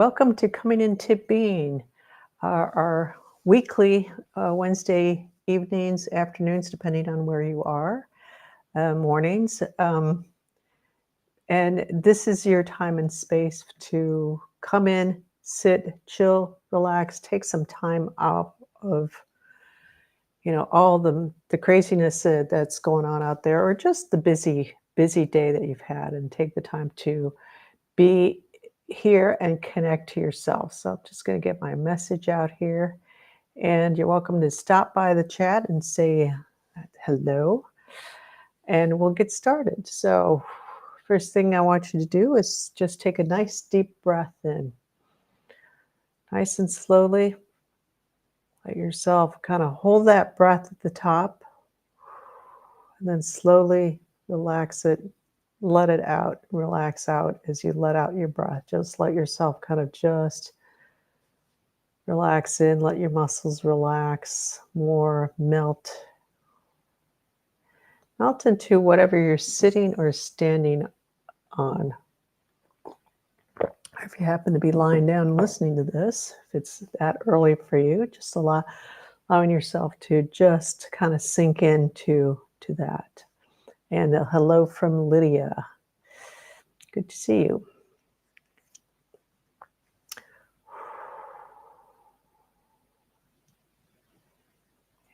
Welcome to Coming Into Being, our weekly Wednesday evenings, afternoons, depending on where you are, mornings. And this is your time and space to come in, sit, chill, relax, take some time out of all the craziness that's going on out there, or just the busy day that you've had, and take the time to be here and connect to yourself. So I'm just going to get my message out here, and you're welcome to stop by the chat and say hello, and we'll get started. So first thing I want you to do is just take a nice deep breath in, nice and slowly. Let yourself kind of hold that breath at the top, and then slowly relax it. Let it out, relax out as you let out your breath. Just let yourself kind of just relax in, let your muscles relax more, melt into whatever you're sitting or standing on. If you happen to be lying down listening to this, if it's that early for you, just allowing yourself to just kind of sink into that. And a hello from Lydia. Good to see you.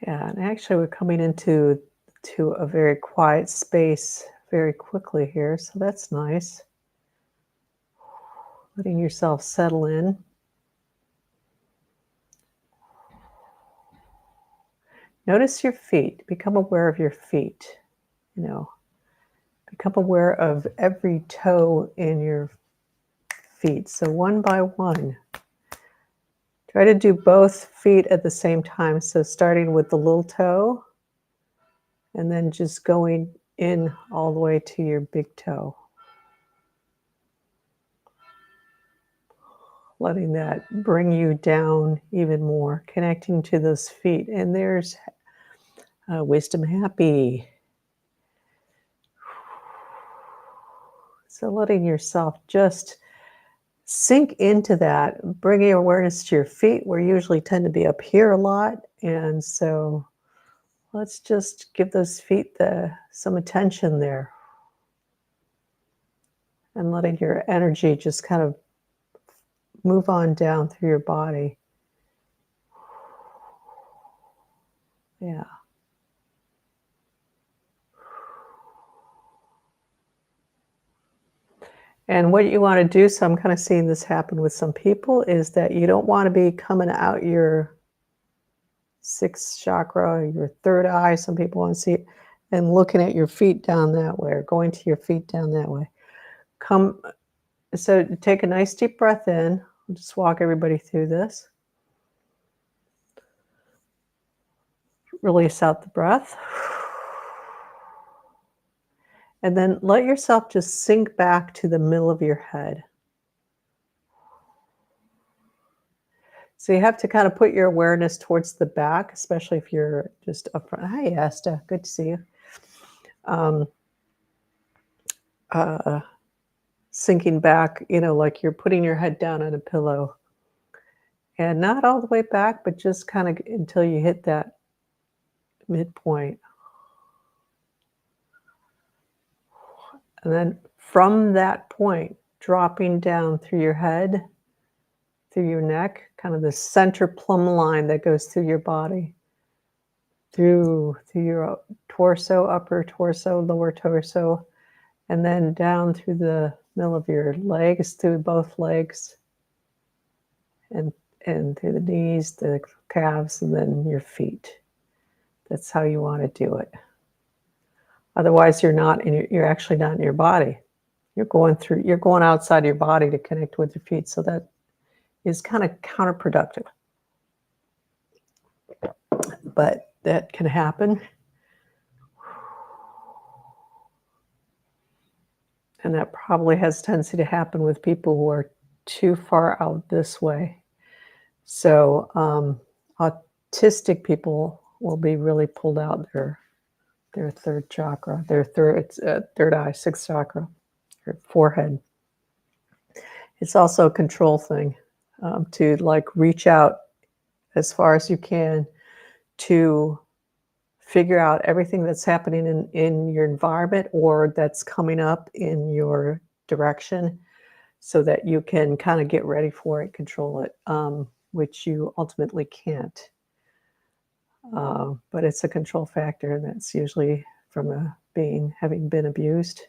Yeah, and actually we're coming into a very quiet space very quickly here, so that's nice. Letting yourself settle in. Notice your feet. Become aware of your feet. Become aware of every toe in your feet. So one by one, try to do both feet at the same time. So starting with the little toe and then just going in all the way to your big toe. Letting that bring you down even more, connecting to those feet. And there's Wisdom Happy. So letting yourself just sink into that, bringing awareness to your feet. We usually tend to be up here a lot. And so let's just give those feet some attention there. And letting your energy just kind of move on down through your body. Yeah. And what you want to do, so I'm kind of seeing this happen with some people, is that you don't want to be coming out your sixth chakra, your third eye, some people want to see it, and looking at your feet down that way, or going to your feet down that way. So take a nice deep breath in. I'll just walk everybody through this. Release out the breath. And then let yourself just sink back to the middle of your head. So you have to kind of put your awareness towards the back, especially if you're just up front. Hi, Asta. Good to see you. Sinking back, like you're putting your head down on a pillow. And not all the way back, but just kind of until you hit that midpoint. And then from that point, dropping down through your head, through your neck, kind of the center plumb line that goes through your body, through your torso, upper torso, lower torso, and then down through the middle of your legs, through both legs, and through the knees, the calves, and then your feet. That's how you want to do it. Otherwise, you're actually not in your body. You're going outside your body to connect with your feet. So that is kind of counterproductive. But that can happen. And that probably has a tendency to happen with people who are too far out this way. So autistic people will be really pulled out their third chakra, their third eye, sixth chakra, your forehead. It's also a control thing, to like reach out as far as you can to figure out everything that's happening in your environment or that's coming up in your direction so that you can kind of get ready for it, control it, which you ultimately can't. But it's a control factor, and that's usually from a being having been abused.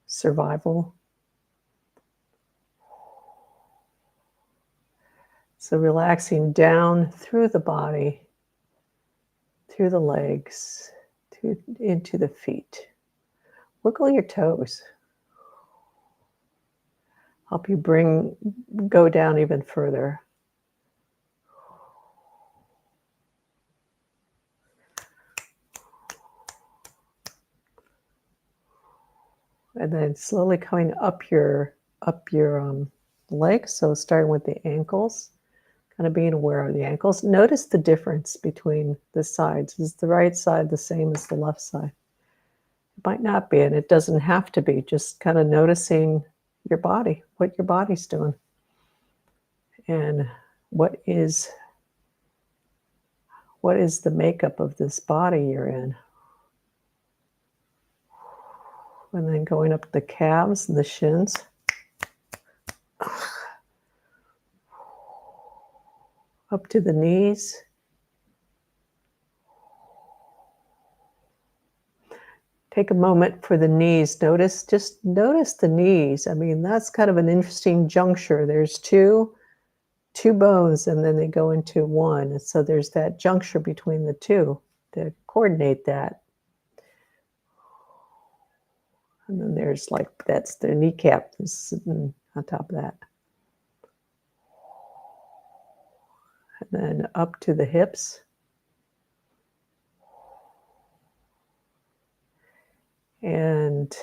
Survival. So relaxing down through the body, through the legs, into the feet. Wiggle your toes. Help you go down even further. And then slowly coming up your legs. So starting with the ankles, kind of being aware of the ankles. Notice the difference between the sides. Is the right side the same as the left side? It might not be, and it doesn't have to be. Just kind of noticing your body, what your body's doing, and what is the makeup of this body you're in. And then going up the calves and the shins. Up to the knees. Take a moment for the knees. Just notice the knees. I mean, that's kind of an interesting juncture. There's two bones, and then they go into one. And so there's that juncture between the two to coordinate that. And then there's that's their kneecap is sitting on top of that. And then up to the hips. And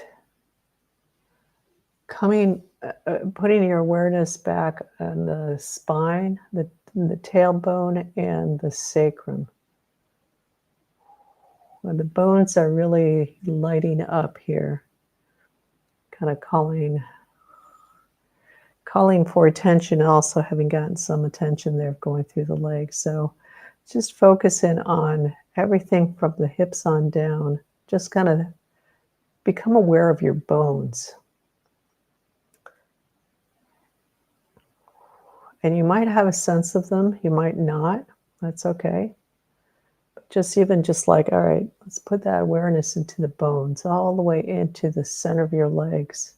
putting your awareness back on the spine, the tailbone, and the sacrum. When the bones are really lighting up here, kind of calling for attention, also having gotten some attention there going through the legs. So just focusing on everything from the hips on down. Just kind of become aware of your bones. And you might have a sense of them, you might not. That's okay. But just like, all right, let's put that awareness into the bones, all the way into the center of your legs.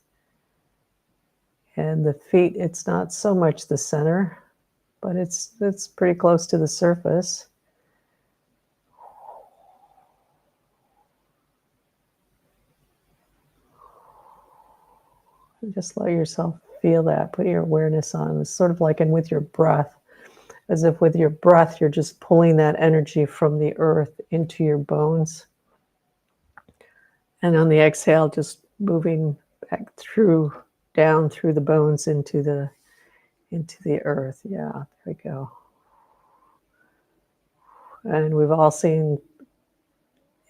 And the feet, it's not so much the center, but it's pretty close to the surface. And just let yourself feel that. Put your awareness on. It's sort of like with your breath, as if with your breath, you're just pulling that energy from the earth into your bones. And on the exhale, just moving back down through the bones into the earth. Yeah, there we go. And we've all seen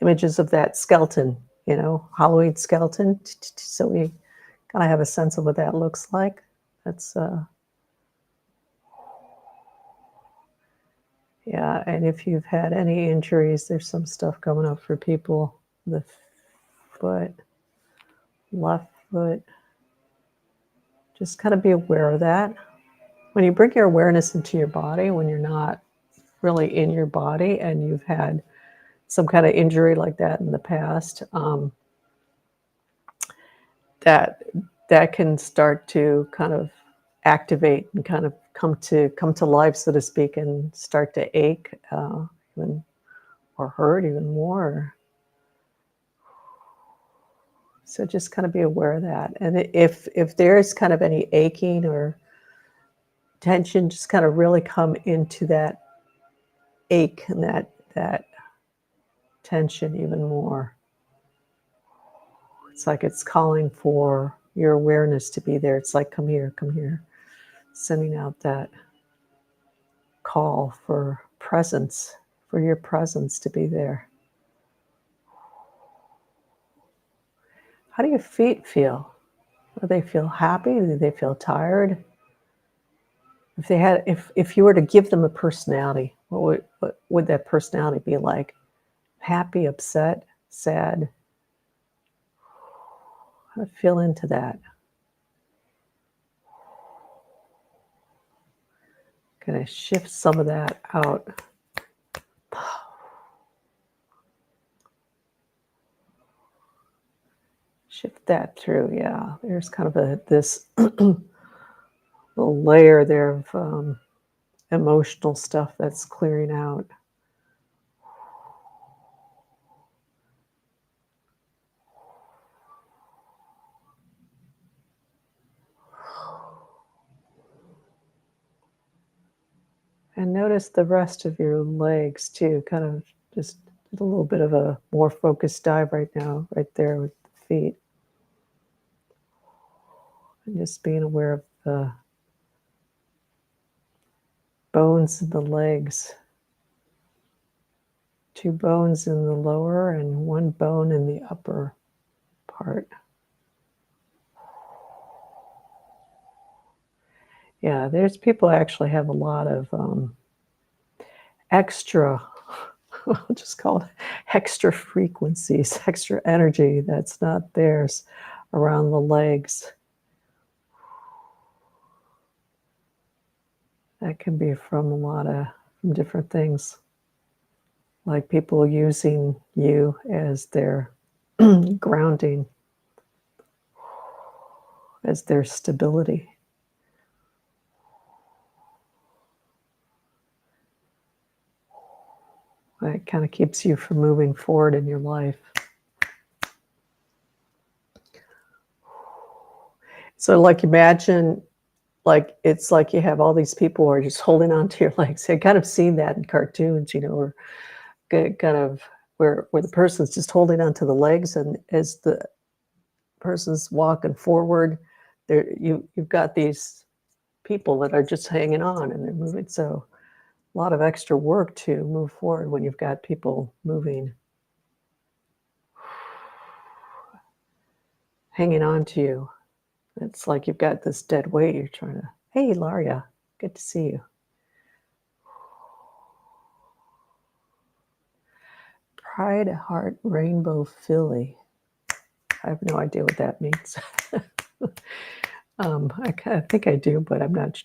images of that skeleton, Halloween skeleton. So we kind of have a sense of what that looks like. That's yeah. And if you've had any injuries, there's some stuff coming up for people. The foot, left foot. Just kind of be aware of that. When you bring your awareness into your body, when you're not really in your body and you've had some kind of injury like that in the past, that can start to kind of activate and kind of come to life, so to speak, and start to ache or hurt even more. So just kind of be aware of that. And if there's kind of any aching or tension, just kind of really come into that ache and that tension even more. It's like it's calling for your awareness to be there. It's like, come here, sending out that call for presence, for your presence to be there. How do your feet feel? Do they feel happy? Do they feel tired? If you were to give them a personality, what would that personality be like? Happy, upset, sad? How to feel into that? Can I shift some of that out? Shift that through, yeah. There's kind of this little layer there of emotional stuff that's clearing out. And notice the rest of your legs too, kind of just a little bit of a more focused dive right now, right there with the feet. And just being aware of the bones in the legs. 2 bones in the lower and 1 bone in the upper part. Yeah, there's people actually have a lot of extra, I'll just call it extra frequencies, extra energy that's not theirs around the legs. That can be from from different things, like people using you as their grounding, as their stability. That kind of keeps you from moving forward in your life. So, like, imagine, like, it's like you have all these people who are just holding on to your legs. I've kind of seen that in cartoons, or kind of where the person's just holding on to the legs, and as the person's walking forward, you've got these people that are just hanging on and they're moving. So a lot of extra work to move forward when you've got people moving, hanging on to you. It's like you've got this dead weight. You're trying to, hey, Laria, good to see you. Pride Heart Rainbow Philly. I have no idea what that means. I think I do, but I'm not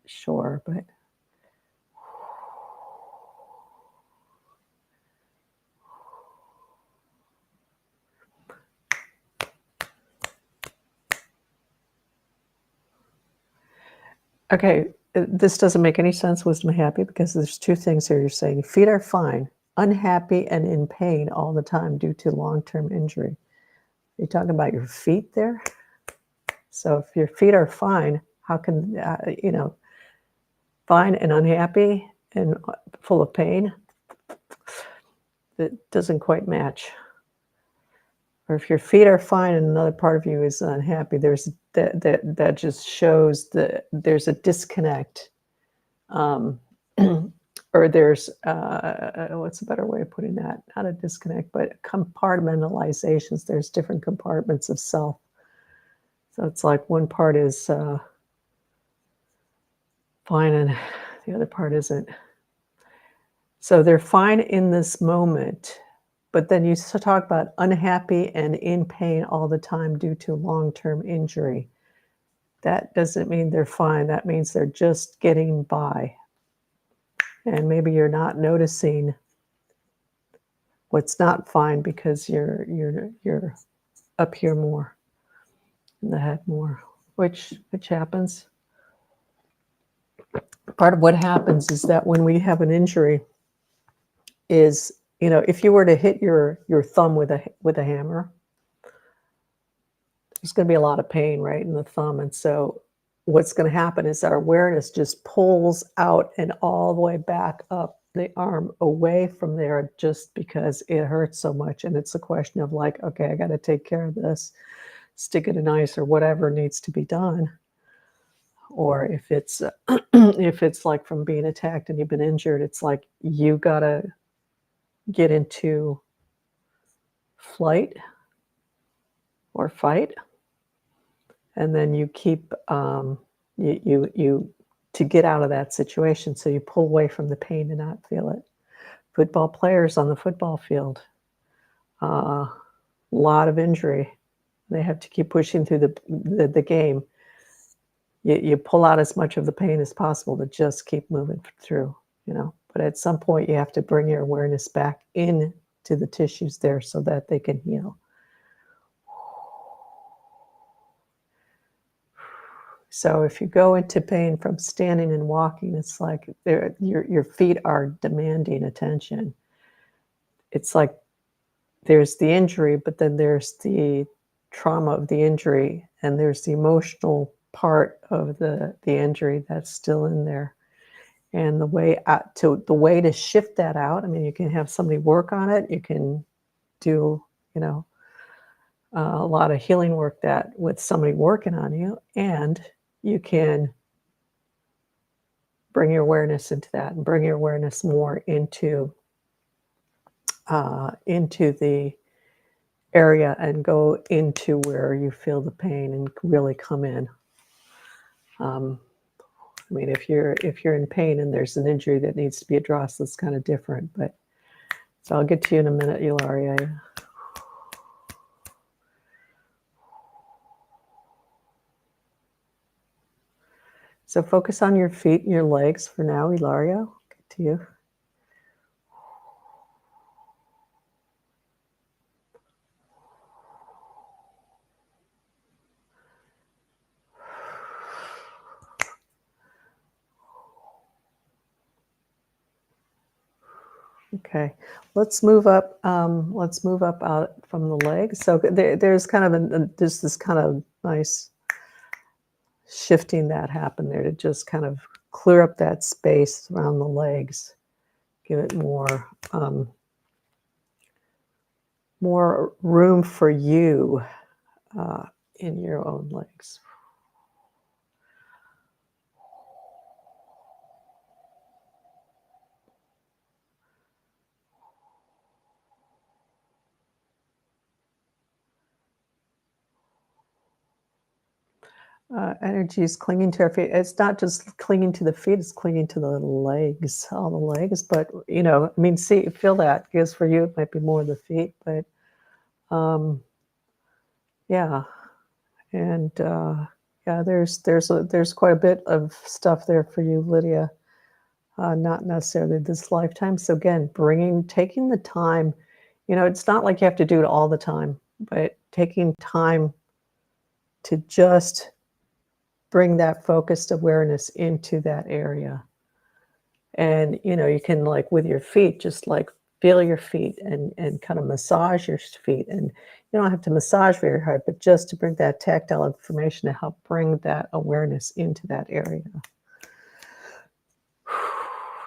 sure. But okay, this doesn't make any sense, Wisdom Happy, because there's 2 things here you're saying. Feet are fine, unhappy and in pain all the time due to long-term injury. You're talking about your feet there? So if your feet are fine, how can, fine and unhappy and full of pain? That doesn't quite match. Or if your feet are fine and another part of you is unhappy, that just shows that there's a disconnect, or there's what's a better way of putting that? Not a disconnect, but compartmentalizations. There's different compartments of self. So it's like one part is fine and the other part isn't. So they're fine in this moment. But then you talk about unhappy and in pain all the time due to long-term injury. That doesn't mean they're fine. That means they're just getting by. And maybe you're not noticing what's not fine because you're up here more, in the head more, which happens. Part of what happens is that when we have an injury is, if you were to hit your thumb with a hammer, there's going to be a lot of pain right in the thumb. And so what's going to happen is our awareness just pulls out and all the way back up the arm away from there just because it hurts so much. And it's a question of like, okay, I got to take care of this, stick it in ice or whatever needs to be done. Or if it's if it's like from being attacked and you've been injured, it's like you got to get into flight or fight. and then you keep you to get out of that situation. So you pull away from the pain to not feel it. Football players on the football field, a lot of injury. They have to keep pushing through the game. You pull out as much of the pain as possible to just keep moving through, you know. But at some point, you have to bring your awareness back in to the tissues there so that they can heal. So if you go into pain from standing and walking, it's like your feet are demanding attention. It's like there's the injury, but then there's the trauma of the injury, and there's the emotional part of the injury that's still in there. And the way to shift that out, I mean, you can have somebody work on it. You can do, you know, a lot of healing work that with somebody working on you, and you can bring your awareness into that and bring your awareness more into the area and go into where you feel the pain and really come in. I mean, if you're in pain and there's an injury that needs to be addressed, that's kind of different. But so I'll get to you in a minute, Ilaria. So focus on your feet and your legs for now, Ilaria. I'll get to you. Okay, let's move up. Let's move up out from the legs. So there's kind of there's this kind of nice shifting that happened there to just kind of clear up that space around the legs, give it more more room for you in your own legs. Energy is clinging to our feet. It's not just clinging to the feet, it's clinging to the legs, all the legs. But, you know, I mean, feel that, because for you, it might be more the feet, but yeah. And yeah, there's quite a bit of stuff there for you, Lydia. Not necessarily this lifetime. So again, taking the time, you know, it's not like you have to do it all the time, but taking time to just bring that focused awareness into that area. And, you know, you can, like, with your feet, just like feel your feet and kind of massage your feet. And you don't have to massage very hard, but just to bring that tactile information to help bring that awareness into that area.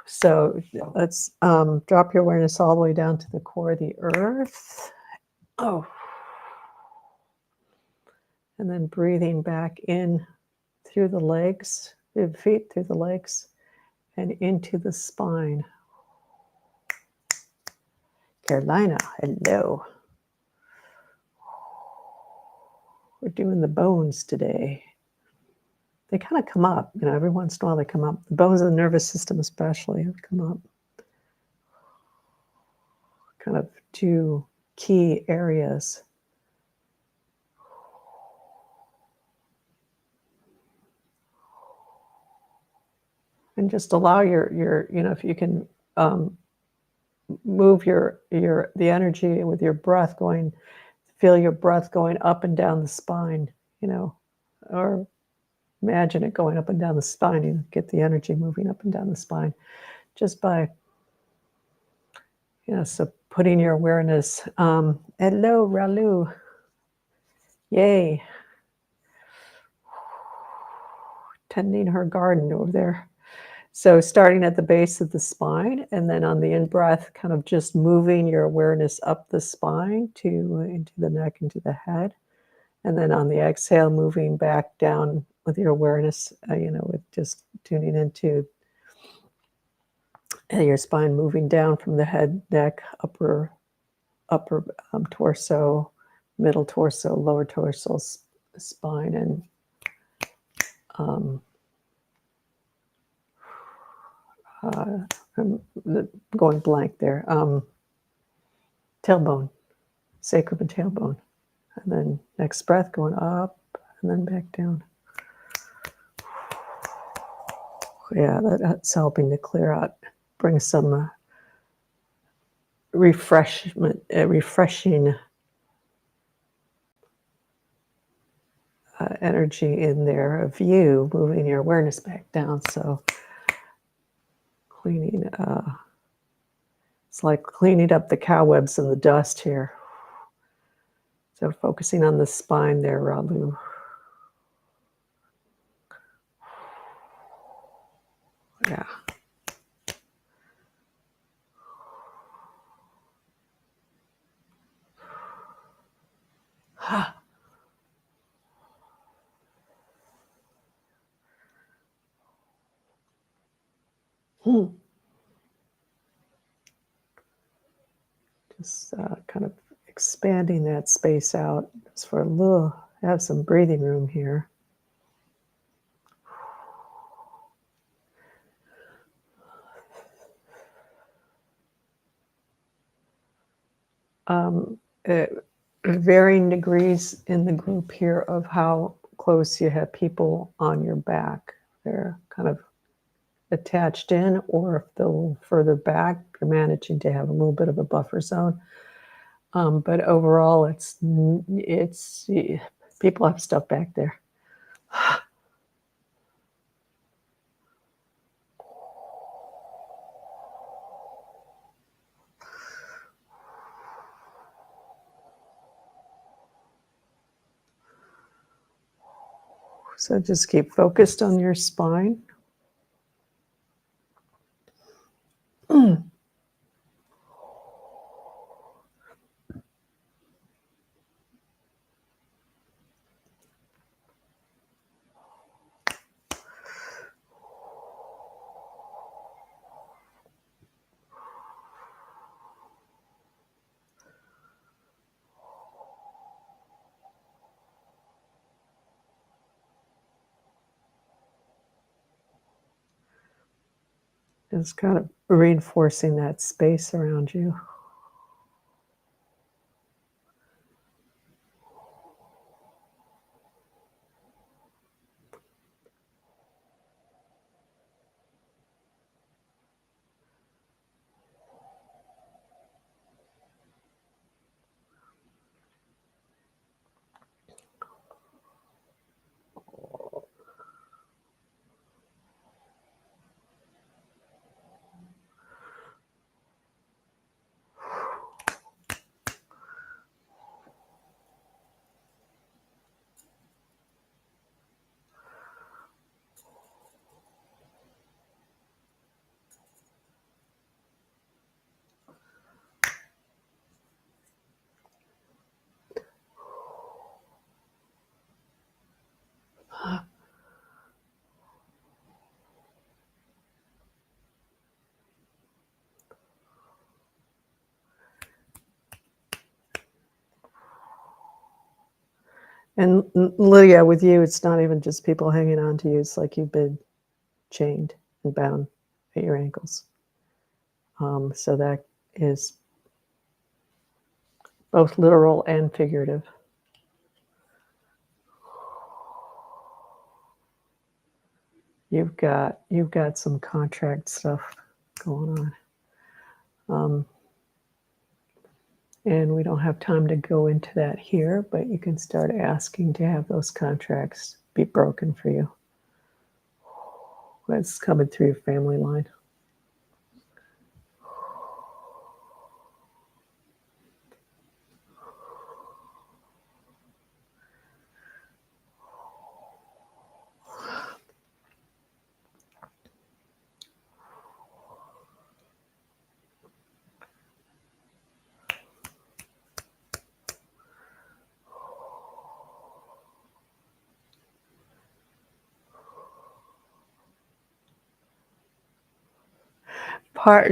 So let's drop your awareness all the way down to the core of the earth. Oh. And then breathing back in through the legs, through the feet, through the legs, and into the spine. Carolina, hello. We're doing the bones today. They kind of come up, you know, every once in a while they come up. The bones of the nervous system especially have come up. Kind of two key areas. And just allow your you know, if you can move the energy with your breath going, feel your breath going up and down the spine, you know, or imagine it going up and down the spine. You get the energy moving up and down the spine just by, you know, so putting your awareness. Hello, Ralu. Yay. Tending her garden over there. So starting at the base of the spine, and then on the in-breath, kind of just moving your awareness up the spine into the neck, into the head. And then on the exhale, moving back down with your awareness, you know, with just tuning into your spine, moving down from the head, neck, upper torso, middle torso, lower torso, spine, and I'm going blank there. Tailbone, sacrum and tailbone. And then next breath going up and then back down. Yeah, that's helping to clear out, bring some refreshing energy in there of you, moving your awareness back down. So cleaning, it's like cleaning up the cobwebs and the dust here. So focusing on the spine there, Ralu. Yeah. Just kind of expanding that space out just for a little, have some breathing room here. Varying degrees in the group here of how close you have people on your back. They're kind of attached in, or if they're a little further back, you're managing to have a little bit of a buffer zone. But overall, it's people have stuff back there. So just keep focused on your spine. Just kind of reinforcing that space around you. And Lydia, with you, it's not even just people hanging on to you. It's like you've been chained and bound at your ankles. So that is both literal and figurative. You've got some contract stuff going on. And we don't have time to go into that here, but you can start asking to have those contracts be broken for you. That's coming through your family line.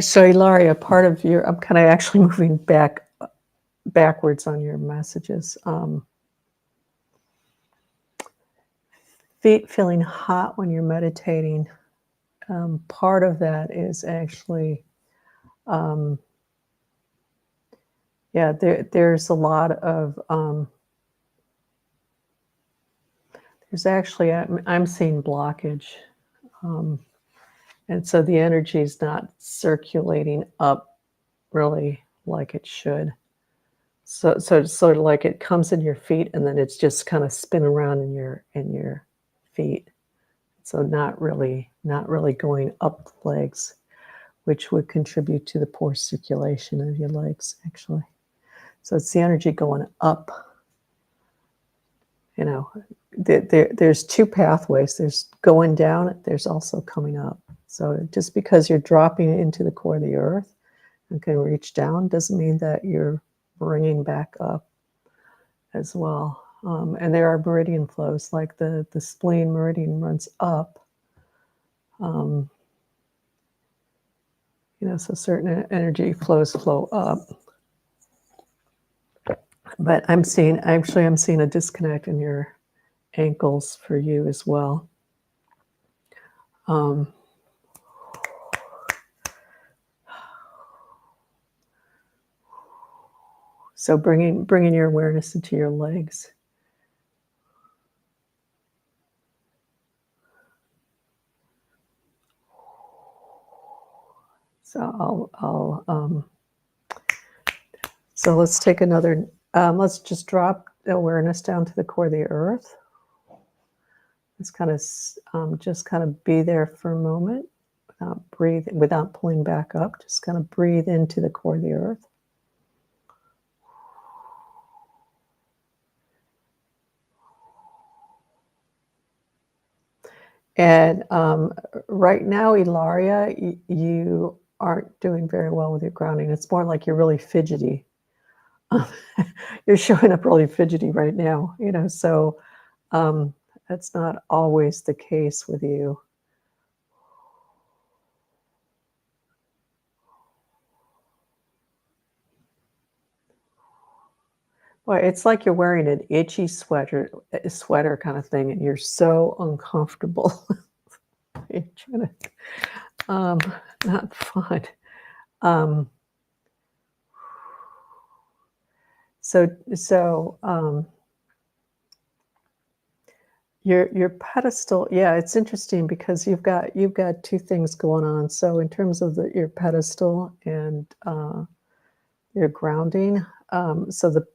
So Ilaria, part of your, I'm kind of actually moving backwards on your messages. feet feeling hot when you're meditating, part of that is actually, yeah, there's a lot of, there's actually, I'm seeing blockage. And so the energy is not circulating up really like it should. So it's sort of like it comes in your feet and then it's just kind of spin around in your feet. So not really going up the legs, which would contribute to the poor circulation of your legs, actually. So it's the energy going up. You know, there's two pathways. There's going down, there's also coming up. So just because you're dropping into the core of the earth and can reach down doesn't mean that you're bringing back up as well. And there are meridian flows, like the spleen meridian runs up. You know, so certain energy flows flow up. But I'm seeing a disconnect in your ankles for you as well. So bringing your awareness into your legs. So so let's take another. Let's just drop awareness down to the core of the earth. Let's kind of just kind of be there for a moment, without pulling back up. Just kind of breathe into the core of the earth. And right now, Ilaria, you aren't doing very well with your grounding. It's more like you're really fidgety. You're showing up really fidgety right now, you know, so that's not always the case with you. Well, it's like you're wearing an itchy sweater kind of thing, and you're so uncomfortable. You're trying to, not fun. Your pedestal, yeah, it's interesting because you've got two things going on. So in terms of your pedestal and your grounding, so the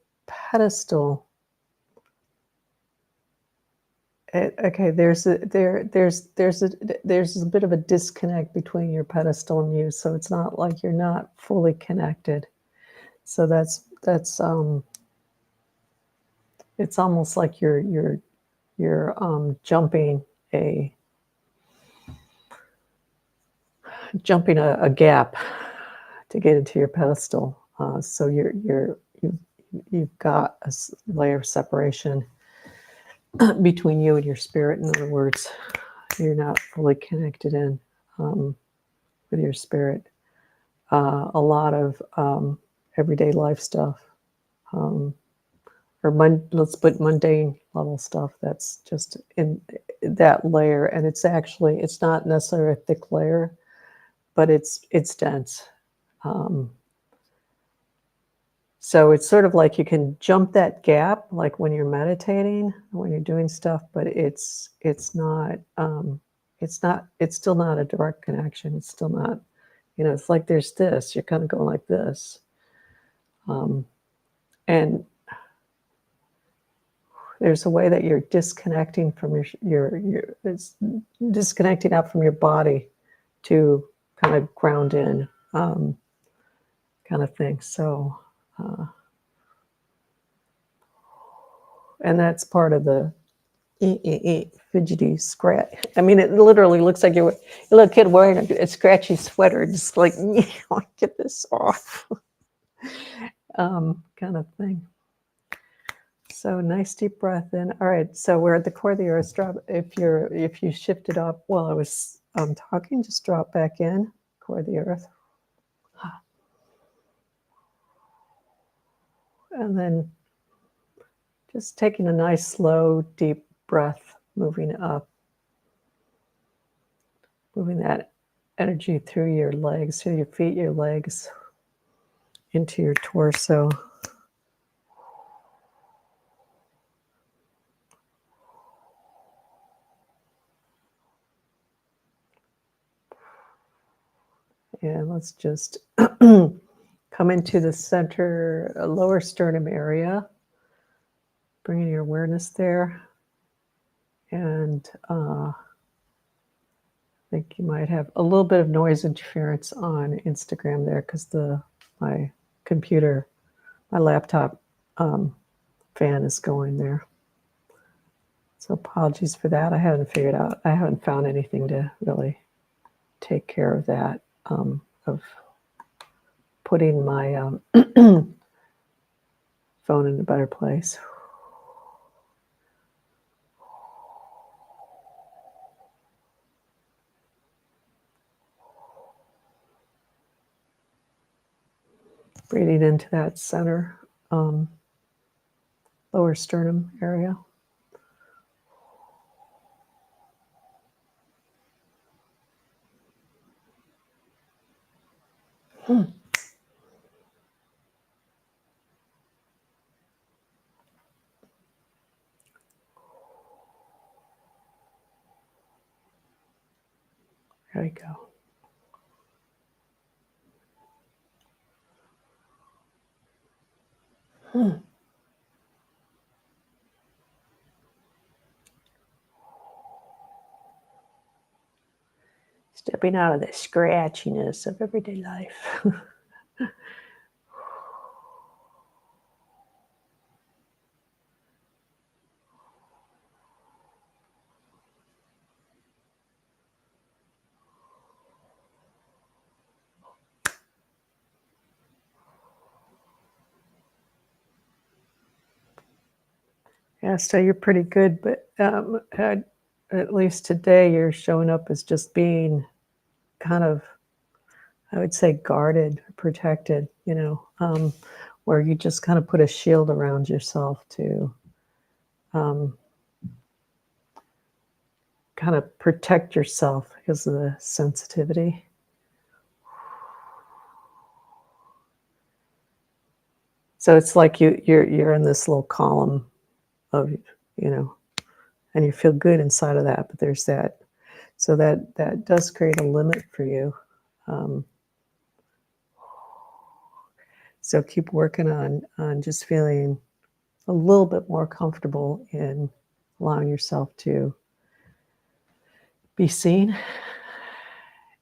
pedestal. Okay, there's a bit of a disconnect between your pedestal and you, so it's not like you're not fully connected. So that's it's almost like you're jumping a gap to get into your pedestal. So you've got a layer of separation between you and your spirit. In other words, you're not fully connected in with your spirit. A lot of everyday life stuff, or let's put mundane level stuff, that's just in that layer. And it's not necessarily a thick layer, but it's dense. So it's sort of like you can jump that gap, like when you're meditating, when you're doing stuff, but it's still not a direct connection. It's still not, you know, it's like there's this, you're kind of going like this. And there's a way that you're disconnecting from it's disconnecting out from your body to kind of ground in, kind of thing. So, and that's part of the fidgety scratch. I mean, it literally looks like you're a little kid wearing a scratchy sweater, just like, get this off, kind of thing. So nice deep breath in. All right, so we're at the core of the earth. Drop if you shifted up while I was talking, just drop back in, core of the earth. And then just taking a nice, slow, deep breath moving up, moving that energy through your legs, through your feet, your legs, into your torso. And let's just come into the center, lower sternum area, bringing your awareness there. And I think you might have a little bit of noise interference on Instagram there because my computer, my laptop fan is going there. So apologies for that. I haven't found anything to really take care of that, of putting my phone in a better place. Breathing into that center, lower sternum area. There we go. Stepping out of the scratchiness of everyday life. Yeah, so you're pretty good, but at least today you're showing up as just being kind of, I would say, guarded, protected, where you just kind of put a shield around yourself to kind of protect yourself because of the sensitivity. So it's like you're in this little column of, and you feel good inside of that, but there's that. So that does create a limit for you. So keep working on just feeling a little bit more comfortable in allowing yourself to be seen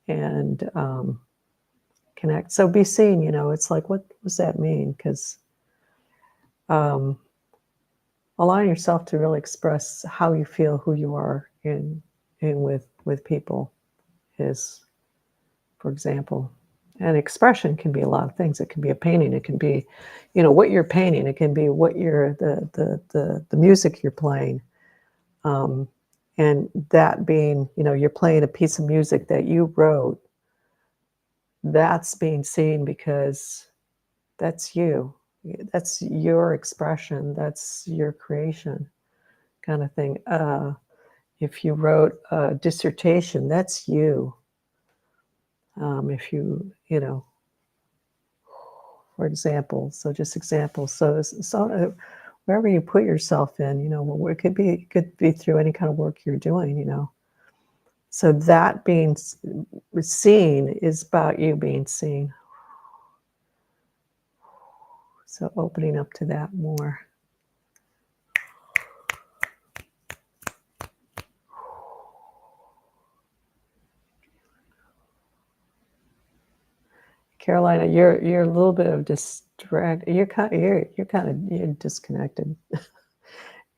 and connect. So be seen, it's like, what does that mean? Because allowing yourself to really express how you feel, who you are in with people is, for example, and expression can be a lot of things. It can be a painting. It can be, what you're painting. It can be what you're the music you're playing, and that being, you're playing a piece of music that you wrote. That's being seen because that's you. That's your expression. That's your creation, kind of thing. If you wrote a dissertation, that's you. If you, for example, so just examples. So wherever you put yourself in, it could be through any kind of work you're doing, So that being seen is about you being seen. So opening up to that more. Carolina, you're a little bit of distracted. You're disconnected.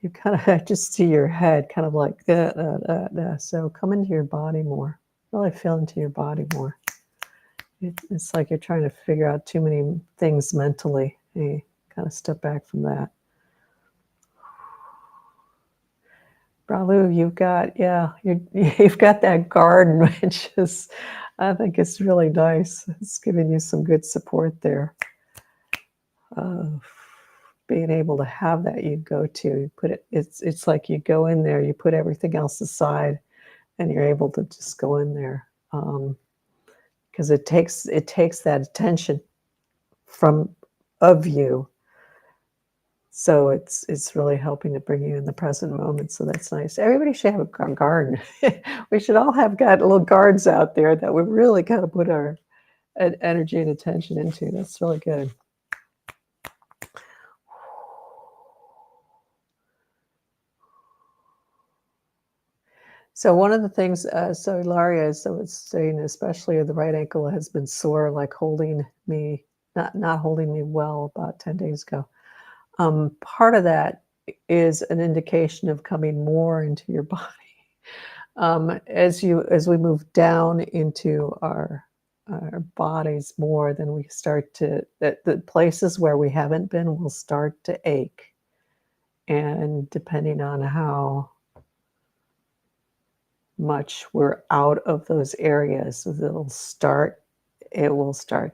You kind of, I just see your head kind of like so come into your body more. Really feel into your body more. It's like you're trying to figure out too many things mentally. You kind of step back from that. Bralu, you've got that garden, which is, I think it's really nice. It's giving you some good support there. being able to have that you go to, you put it, it's like you go in there, you put everything else aside, and you're able to just go in there. Because it takes that attention from of you. So it's really helping to bring you in the present moment. So that's nice. Everybody should have a garden. We should all have got little gardens out there that we really kind of put our energy and attention into. That's really good. So one of the things, so Ilaria is saying, especially the right ankle has been sore, like holding me, not holding me well about 10 days ago. Part of that is an indication of coming more into your body. As we move down into our bodies more, then we start to, the places where we haven't been will start to ache. And depending on how much we're out of those areas, it will start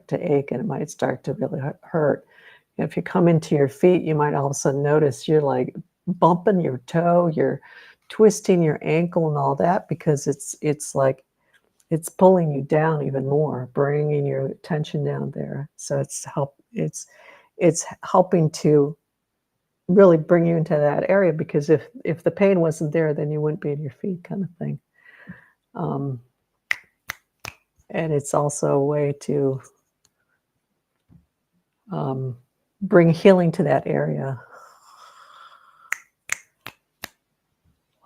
to ache, and it might start to really hurt. If you come into your feet, you might all of a sudden notice you're like bumping your toe, you're twisting your ankle and all that, because it's like it's pulling you down even more, bringing your attention down there. So it's helping to really bring you into that area, because if the pain wasn't there, then you wouldn't be in your feet, kind of thing. And it's also a way to bring healing to that area,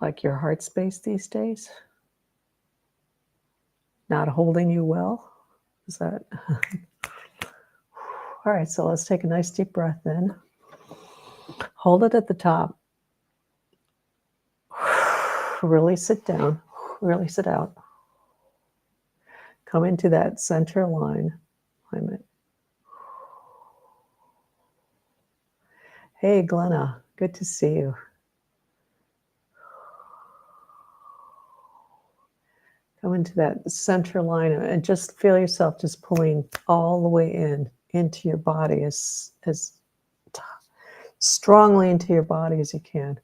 like your heart space these days, not holding you well. Is that all right? So let's take a nice deep breath in. Hold it at the top. Release it down. Release it out. Come into that center line. Alignment. Hey, Glenna, good to see you. Come into that center line and just feel yourself just pulling all the way into your body, as strongly into your body as you can.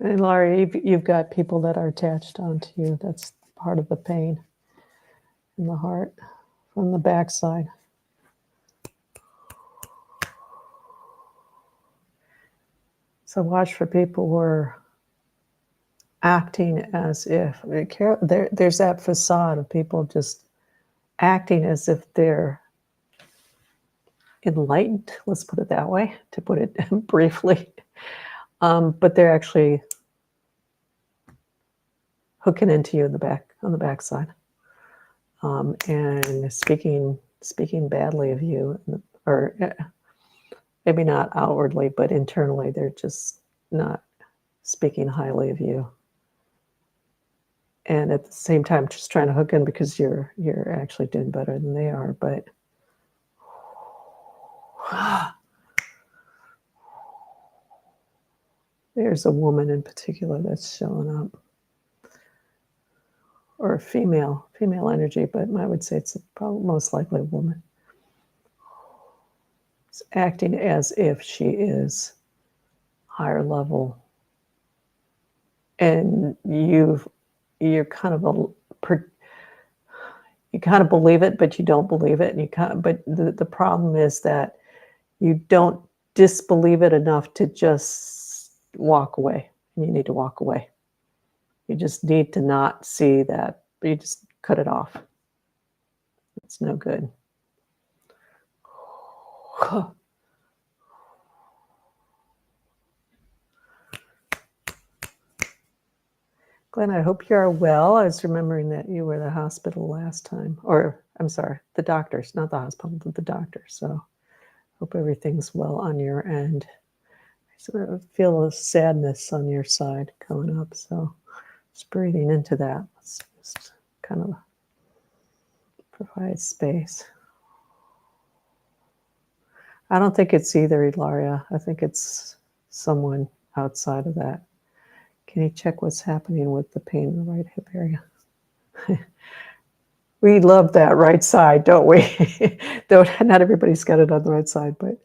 And Laurie, you've got people that are attached onto you. That's part of the pain in the heart from the backside. So watch for people who are acting as if, there's that facade of people just acting as if they're enlightened, let's put it that way, to put it briefly. But they're actually hooking into you in the back, on the backside, and speaking badly of you, or maybe not outwardly, but internally, they're just not speaking highly of you. And at the same time, just trying to hook in because you're actually doing better than they are. But there's a woman in particular that's showing up, or a female energy, but I would say it's probably most likely a woman. It's acting as if she is higher level, and you kind of believe it, but you don't believe it, and but the problem is that you don't disbelieve it enough to just walk away. And you need to walk away. You just need to not see that. You just cut it off. It's no good. Glenn, I hope you are well. I was remembering that you were at the hospital last time. Or, I'm sorry, the doctors, not the hospital, but the doctor. So hope everything's well on your end. I So feel a sadness on your side coming up. So just breathing into that. Let's just kind of provide space. I don't think it's either, Ilaria. I think it's someone outside of that. Can you check what's happening with the pain in the right hip area? We love that right side, don't we? Though not everybody's got it on the right side, but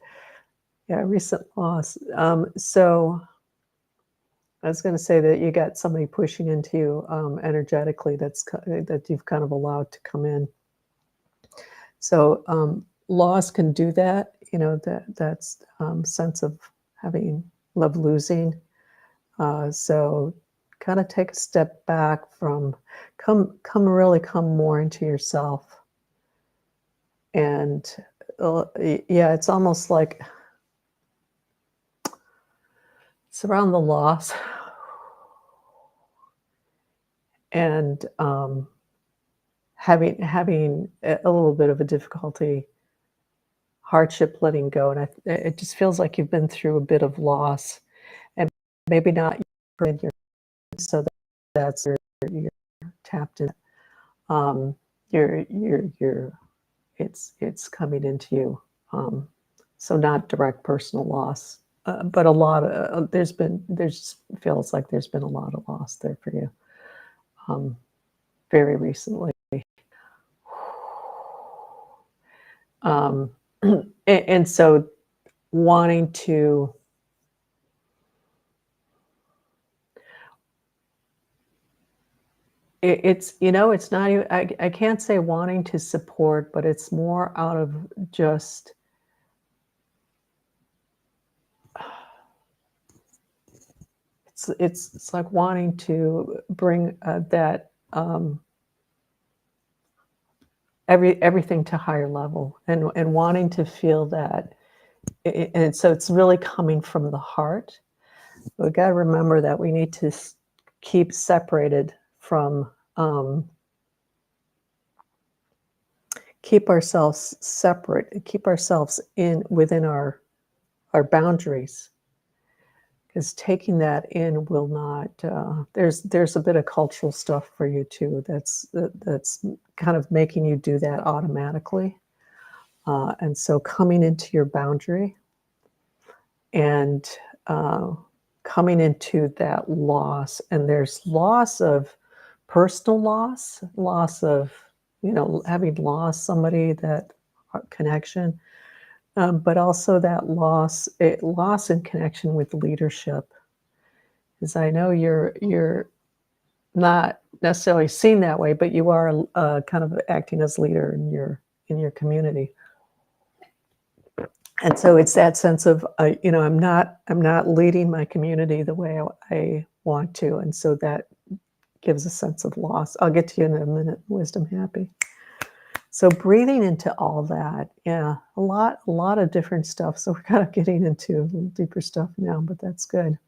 yeah, recent loss. So I was going to say that you got somebody pushing into you energetically that you've kind of allowed to come in. So loss can do that, you know, that's sense of having love losing. So kind of take a step back from, come more into yourself. And yeah, it's almost like it's around the loss and having a little bit of a difficulty, hardship letting go. And it just feels like you've been through a bit of loss, and maybe not in your, so that's you're tapped in. It's coming into you. So not direct personal loss, but a lot of there's feels like there's been a lot of loss there for you very recently. And so wanting to it's, you know, it's not even, I can't say wanting to support, but it's more out of just it's like wanting to bring that everything to higher level, and wanting to feel that, and so it's really coming from the heart. But we got to remember that we need to keep separated from keep ourselves separate, keep ourselves within our boundaries, because taking that in will not. There's a bit of cultural stuff for you too. That's kind of making you do that automatically, and so coming into your boundary and coming into that loss, and there's loss of personal loss of, you know, having lost somebody, that connection, but also that loss in connection with leadership. Because I know you're not necessarily seen that way, but you are kind of acting as leader in your community. And so it's that sense of, you know, I'm not leading my community the way I want to, and so that gives a sense of loss. I'll get to you in a minute, Wisdom Happy. So breathing into all that, yeah, a lot of different stuff. So we're kind of getting into a little deeper stuff now, but that's good.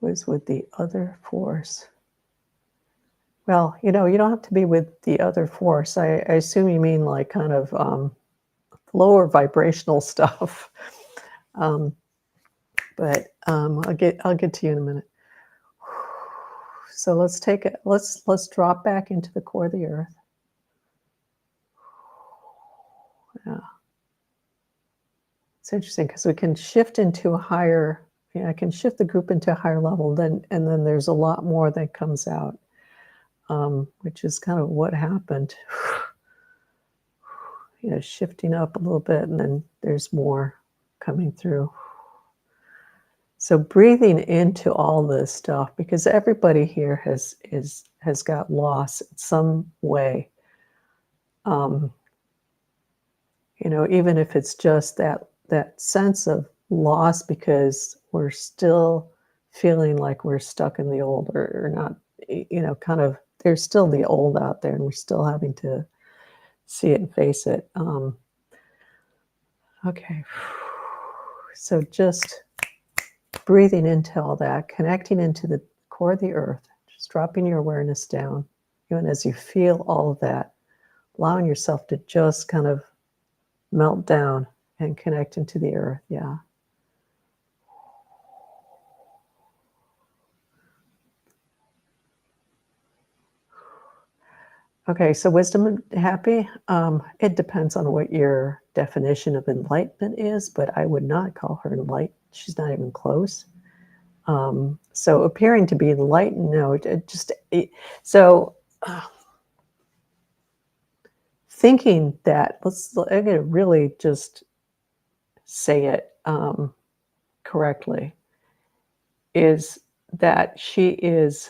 Was with the other force. Well, you know, you don't have to be with the other force. I assume you mean like kind of lower vibrational stuff. But I'll get to you in a minute. So let's take it. Let's drop back into the core of the earth. Yeah, it's interesting because we can shift into a higher. Yeah, I can shift the group into a higher level. And then there's a lot more that comes out, which is kind of what happened. You know, shifting up a little bit, and then there's more coming through. So breathing into all this stuff, because everybody here has got loss in some way. You know, even if it's just that sense of loss because we're still feeling like we're stuck in the old, or not, you know, kind of, there's still the old out there, and we're still having to see it and face it. Okay. So just breathing into all that, connecting into the core of the earth, just dropping your awareness down. even as you feel all of that, allowing yourself to just kind of melt down and connect into the earth. Yeah. Okay, so wisdom and happy, it depends on what your definition of enlightenment is, but I would not call her enlightened. She's not even close. So appearing to be enlightened, no, so thinking that, I'm going to really just say it correctly, is that she is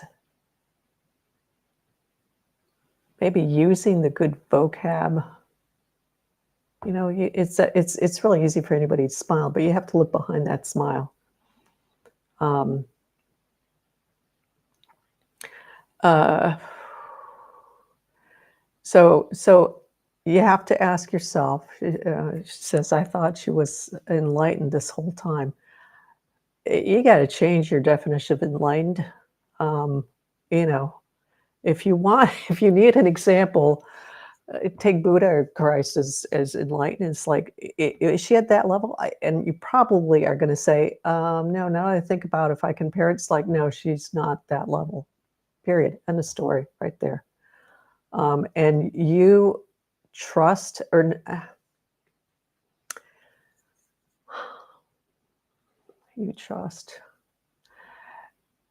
maybe using the good vocab. You know, it's really easy for anybody to smile, but you have to look behind that smile. Um, so you have to ask yourself. She says, "I thought she was enlightened this whole time." You got to change your definition of enlightened. Um, you know, if you want, if you need an example, take Buddha or Christ as enlightened. It's like, is she at that level? And you probably are going to say, no. Now I think about it, if I compare it, it's like, no, she's not that level. Period. End of story. Right there. And you trust or you trust.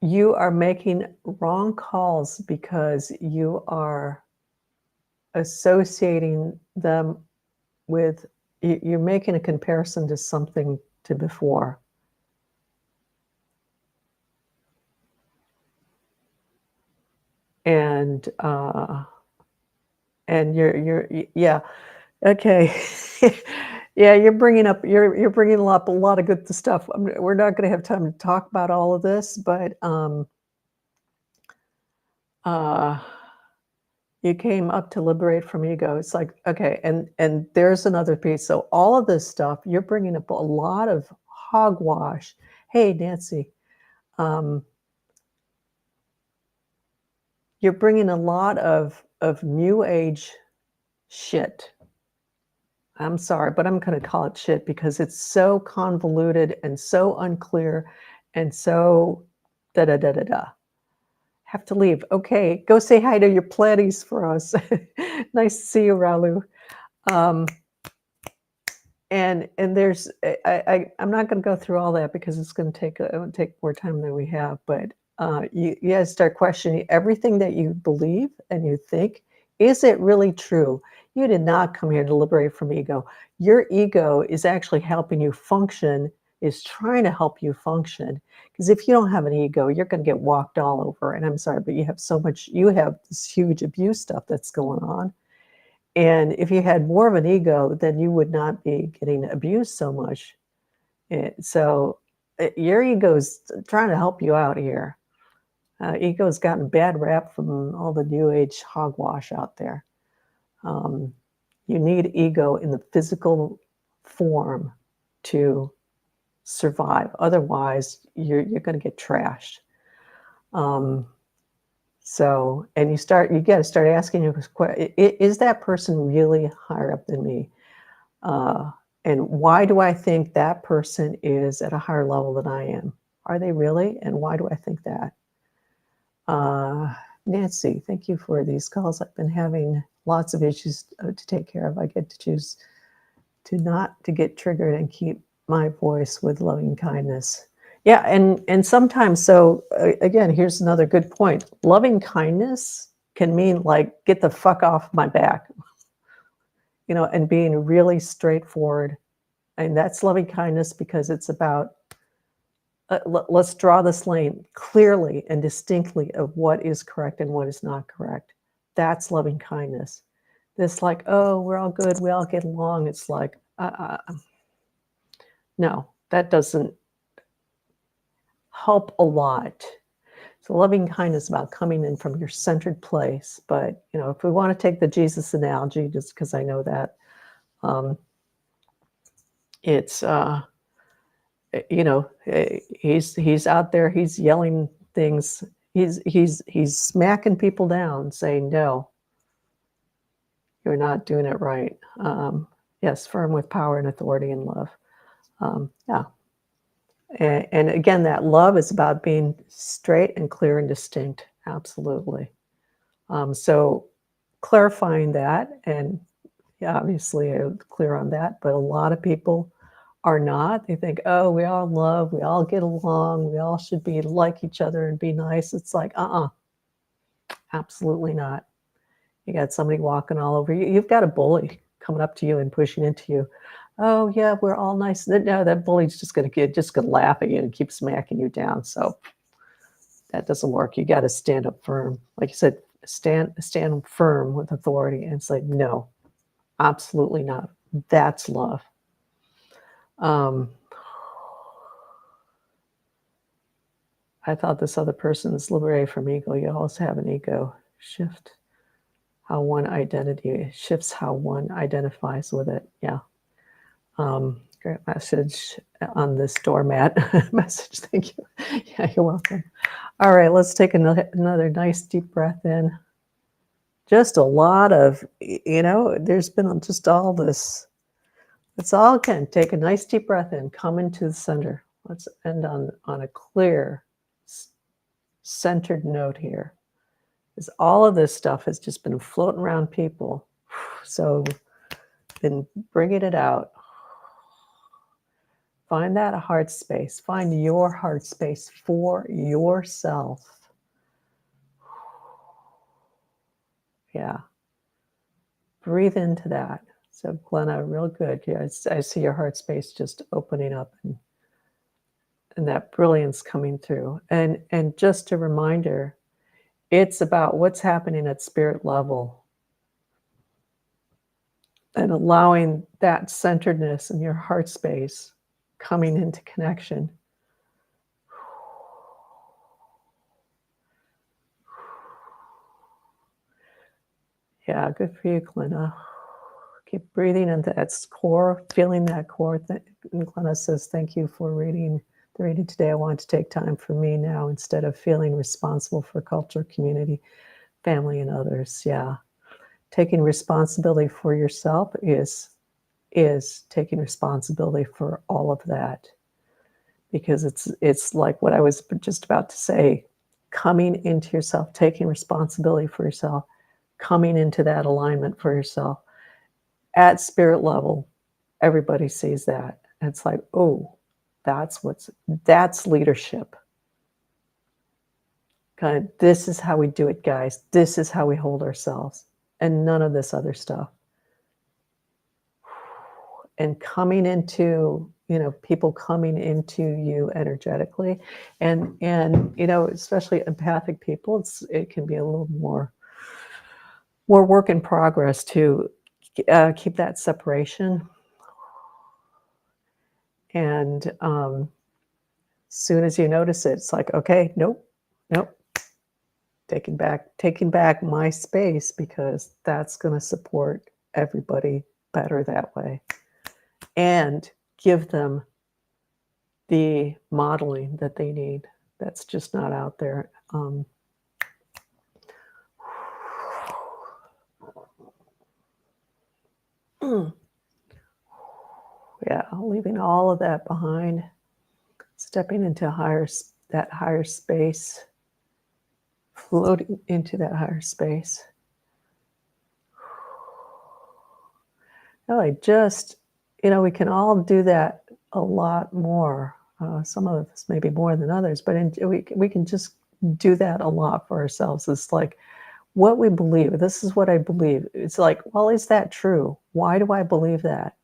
You are making wrong calls because you are associating them with, you're making a comparison to something to before. And yeah, okay. Yeah, you're bringing up a lot of good stuff. We're not going to have time to talk about all of this, but you came up to liberate from ego. It's like, okay, and there's another piece. So all of this stuff, you're bringing up a lot of hogwash. Hey, Nancy, you're bringing a lot of new age shit. I'm sorry, but I'm going to call it shit because it's so convoluted and so unclear and so da da da da da. Have to leave. Okay, go say hi to your planties for us. Nice to see you, Ralu. Um, and there's I'm not going to go through all that because it's going to take more time than we have. But you guys start questioning everything that you believe and you think. Is it really true? You did not come here to liberate from ego. Your ego is actually helping you function, is trying to help you function. Because if you don't have an ego, you're going to get walked all over. And I'm sorry, but you have this huge abuse stuff that's going on. And if you had more of an ego, then you would not be getting abused so much. So your ego's trying to help you out here. Ego's gotten bad rap from all the new age hogwash out there. You need ego in the physical form to survive. Otherwise, you're going to get trashed. So, and you got to start asking yourself, is that person really higher up than me? And why do I think that person is at a higher level than I am? Are they really? And why do I think that? Nancy, thank you for these calls. I've been having lots of issues to take care of. I get to choose not to get triggered and keep my voice with loving kindness. Yeah, and sometimes, so again, here's another good point. Loving kindness can mean like, get the fuck off my back, and being really straightforward. And that's loving kindness because it's about, let's draw this lane clearly and distinctly of what is correct and what is not correct. That's loving kindness. This like, oh, we're all good, we all get along. It's like, no, that doesn't help a lot. So loving kindness is about coming in from your centered place. But, if we want to take the Jesus analogy, just because I know that, it's, he's out there, he's yelling things, He's smacking people down, saying, "No, you're not doing it right." Yes, firm with power and authority and love. Yeah. And again, that love is about being straight and clear and distinct. Absolutely. So clarifying that, and yeah, obviously clear on that, but a lot of people are not. They think, oh, we all love, we all get along, we all should be like each other and be nice. It's like, absolutely not. You got somebody walking all over you. You've got a bully coming up to you and pushing into you. Oh yeah, we're all nice. No, that bully's just gonna laugh at you and keep smacking you down. So that doesn't work. You got to stand up firm, like you said, stand firm with authority and say no, absolutely not. That's love. Um, I thought this other person is liberated from ego. You always have an ego. Shift how one identity shifts how one identifies with it. Yeah. Great message on this doormat message. Thank you. Yeah, you're welcome. All right, let's take another nice deep breath in. Just a lot of, there's been just all this. Let's all again take a nice deep breath in, come into the center. Let's end on a clear, centered note here. Because all of this stuff has just been floating around people. So then bringing it out. Find that heart space. Find your heart space for yourself. Yeah. Breathe into that. So Glenna, real good. Yeah, I see your heart space just opening up and that brilliance coming through. And just a reminder, it's about what's happening at spirit level and allowing that centeredness in your heart space coming into connection. Yeah, good for you, Glenna. Keep breathing into that core, feeling that core. And Glenna says, thank you for reading the reading today. I want to take time for me now instead of feeling responsible for culture, community, family, and others. Yeah. Taking responsibility for yourself is taking responsibility for all of that. Because it's like what I was just about to say, coming into yourself, taking responsibility for yourself, coming into that alignment for yourself. At spirit level, everybody sees that. And it's like, oh, that's leadership. Kind of, this is how we do it, guys. This is how we hold ourselves. And none of this other stuff. And coming into, people coming into you energetically. And especially empathic people, it can be a little more work in progress to keep that separation. And soon as you notice it, it's like, okay, nope, taking back my space, because that's going to support everybody better that way, and give them the modeling that they need. That's just not out there. Yeah, leaving all of that behind, stepping into that higher space, floating into that higher space. No, we can all do that a lot more. Some of us maybe more than others, but we can just do that a lot for ourselves. It's like what we believe. This is what I believe. It's like, well, is that true? Why do I believe that?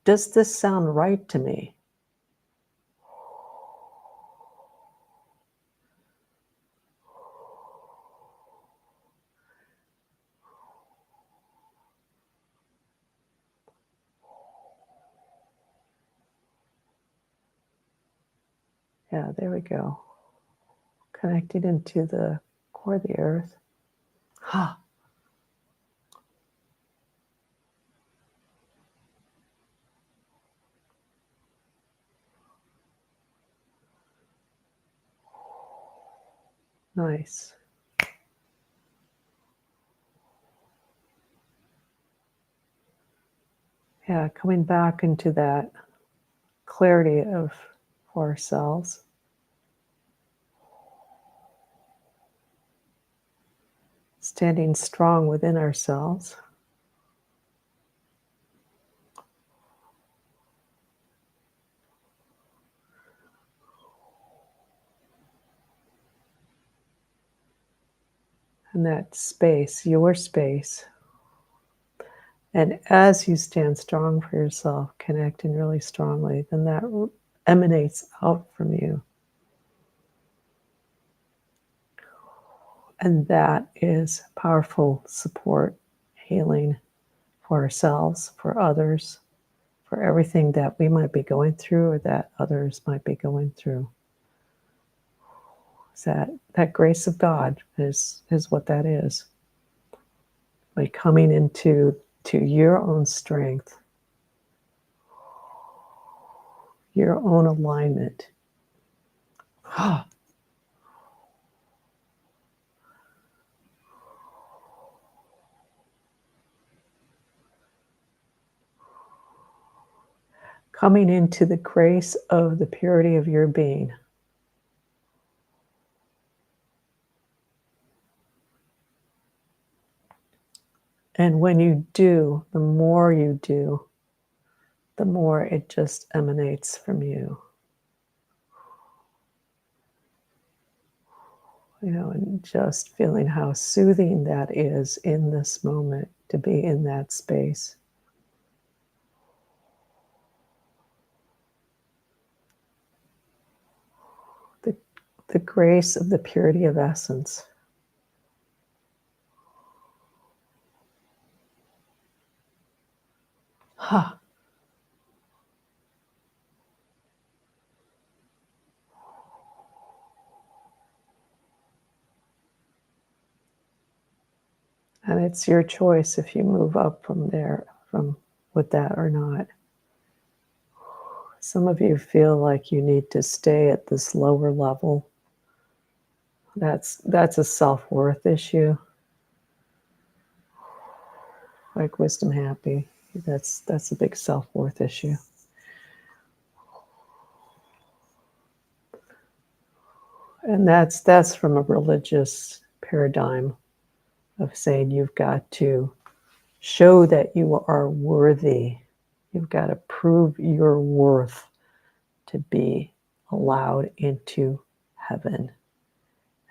Does this sound right to me? Yeah, there we go. Connected into the core of the earth. Ha. Nice. Yeah, coming back into that clarity of ourselves. Standing strong within ourselves. And that space, your space. And as you stand strong for yourself, connecting really strongly, then that emanates out from you. And that is powerful support, healing for ourselves, for others, for everything that we might be going through or that others might be going through. That grace of God is what that is. By coming into your own strength, your own alignment. Coming into the grace of the purity of your being. And when you do, the more you do, the more it just emanates from you. You know, and just feeling how soothing that is in this moment to be in that space. The grace of the purity of essence. Ha. And it's your choice if you move up from there, from with that or not. Some of you feel like you need to stay at this lower level. That's a self-worth issue. Like wisdom happy. That's a big self-worth issue. And that's from a religious paradigm of saying you've got to show that you are worthy. You've got to prove your worth to be allowed into heaven.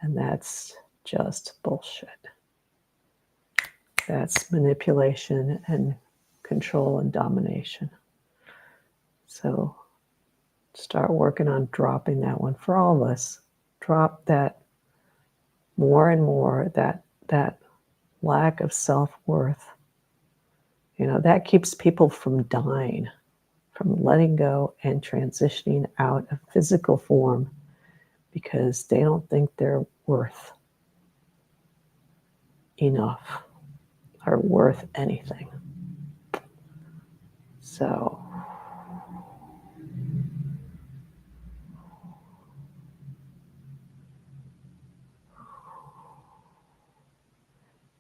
And that's just bullshit. That's manipulation and control and domination. So start working on dropping that one for all of us. Drop that more and more, that lack of self-worth. You know, that keeps people from dying, from letting go and transitioning out of physical form because they don't think they're worth enough or worth anything. So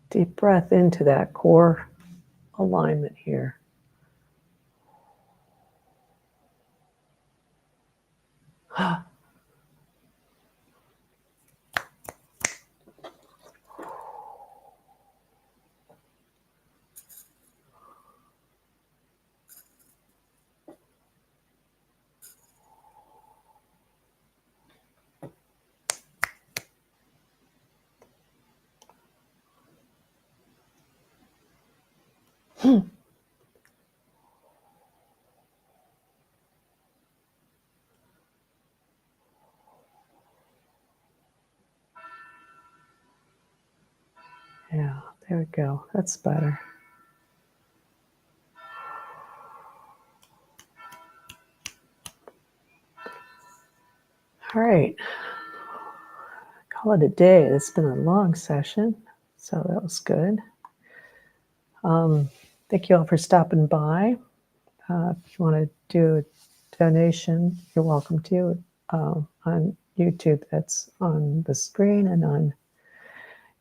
deep breath into that core alignment here. Yeah, there we go. That's better. All right. Call it a day. It's been a long session, so that was good. Thank you all for stopping by. If you want to do a donation, you're welcome to on YouTube that's on the screen, and on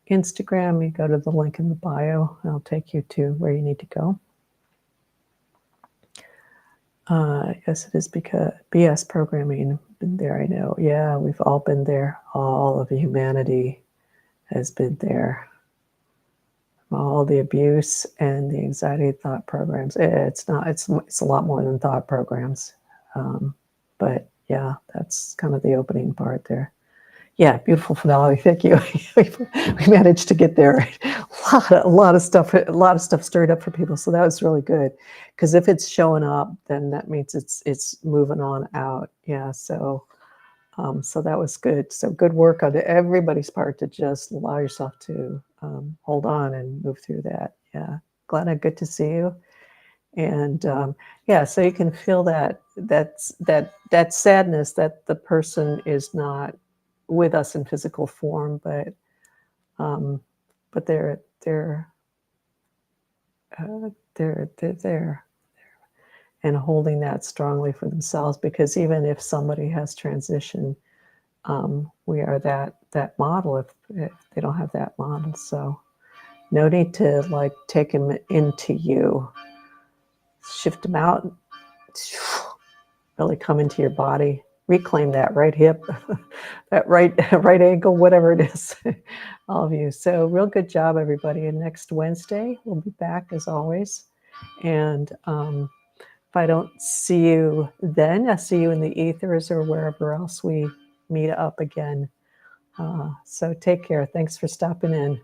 Instagram, you go to the link in the bio. It'll take you to where you need to go. Yes, it is because BS programming, been there, I know. Yeah, we've all been there. All of humanity has been there. All the abuse and the anxiety thought programs. It's a lot more than thought programs. But yeah, that's kind of the opening part there. Yeah, beautiful finale. Thank you. We managed to get there. A lot of stuff stirred up for people. So that was really good. Because if it's showing up, then that means it's moving on out. Yeah. So that was good. So good work on everybody's part to just allow yourself to hold on and move through that. Yeah. Glenna, good to see you. And yeah, so you can feel that sadness that the person is not with us in physical form, but they're there and holding that strongly for themselves, because even if somebody has transitioned, we are that model if they don't have that model. So no need to like take them into you, shift them out, really come into your body, reclaim that right hip, that right ankle, whatever it is, all of you. So real good job, everybody. And next Wednesday, we'll be back as always. And if I don't see you then, I'll see you in the ethers or wherever else we meet up again. So take care. Thanks for stopping in.